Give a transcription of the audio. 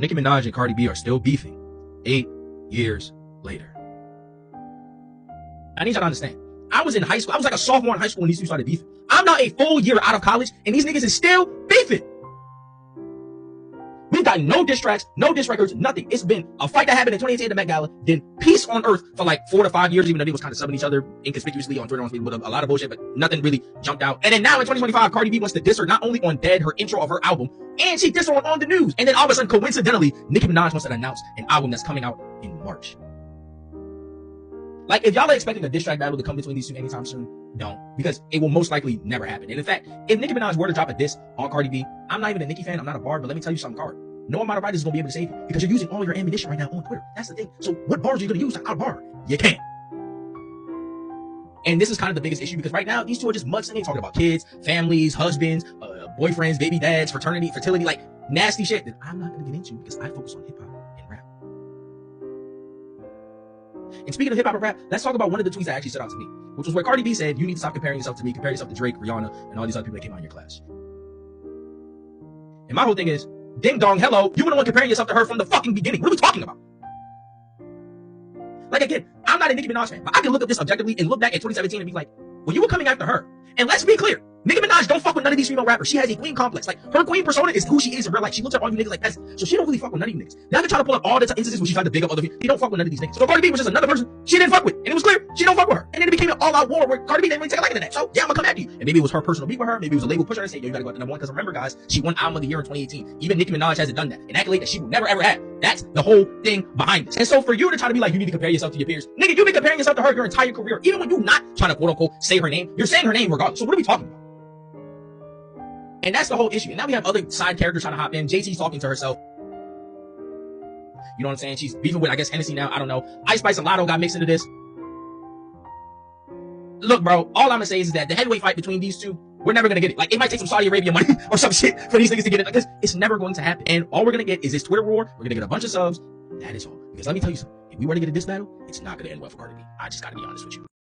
Nicki Minaj and Cardi B are still beefing 8 years later. I need y'all to understand. I was in high school. I was like a sophomore in high school when these two started beefing. I'm now a full year out of college, and these niggas is still beefing. We've got no diss tracks, no diss records, nothing. It's been a fight that happened in 2018 at the Met Gala, then peace on earth for like 4 to 5 years, even though they was kind of subbing each other inconspicuously on Twitter with a lot of bullshit, but nothing really jumped out. And then now in 2025, Cardi B wants to diss her not only on Dead, her intro of her album, and she dissed her on the News. And then all of a sudden, coincidentally, Nicki Minaj wants to announce an album that's coming out in March. Like, if y'all are expecting a diss track battle to come between these two anytime soon, don't. Because it will most likely never happen. And in fact, if Nicki Minaj were to drop a diss on Cardi B, I'm not even a Nicki fan, I'm not a bard, but let me tell you something, Card. No amount of writers is going to be able to save you because you're using all your ammunition right now on Twitter. That's the thing. So what bars are you going to use to out-bar? You can't. And this is kind of the biggest issue because right now, these two are just mudslinging, talking about kids, families, husbands, boyfriends, baby dads, fraternity, fertility, like nasty shit that I'm not going to get into because I focus on hip-hop and rap. And speaking of hip-hop and rap, let's talk about one of the tweets that actually stood out to me, which was where Cardi B said, you need to stop comparing yourself to me, compare yourself to Drake, Rihanna, and all these other people that came out in your class. And my whole thing is, ding dong, hello, you were the one comparing yourself to her from the fucking beginning. What are we talking about? Like, again, I'm not a Nicki Minaj fan, but I can look up this objectively and look back at 2017 and be like, well, you were coming after her. And let's be clear, Nicki Minaj don't fuck with none of these female rappers. She has a queen complex. Like, her queen persona is who she is in real life. She looks at all you niggas like peasants. So she don't really fuck with none of you niggas. Now I can try to pull up all the instances where she tried to big up other people. She don't fuck with none of these niggas. So Cardi B was just another person she didn't fuck with. And it was clear she don't fuck with her. And then it became an all-out war where Cardi B didn't really take a liking to that. So yeah, I'm gonna come at you. And maybe it was her personal beef with her. Maybe it was a label pushing her and saying, yo, you gotta go out to number one. Because remember, guys, she won Album of the Year in 2018. Even Nicki Minaj hasn't done that. An accolade that she will never ever have. That's the whole thing behind this. And so for you to try to be like, you need to compare yourself to your peers. Nigga, you've been comparing yourself to her your entire career. Even when you're not trying to quote unquote say her name, you're saying her name regardless. So what are we talking about? And that's the whole issue. And now we have other side characters trying to hop in. JT's talking to herself. You know what I'm saying? She's beefing with, I guess, Hennessy now. I don't know. Ice Spice and Lotto got mixed into this. Look, bro, all I'm gonna say is that the heavyweight fight between these two, we're never gonna get it. Like, it might take some Saudi Arabia money or some shit for these niggas to get it. Because it's never going to happen. And all we're gonna get is this Twitter war. We're gonna get a bunch of subs. That is all. Because let me tell you something. If we were to get a diss battle, it's not gonna end well for Cardi B. I just gotta be honest with you.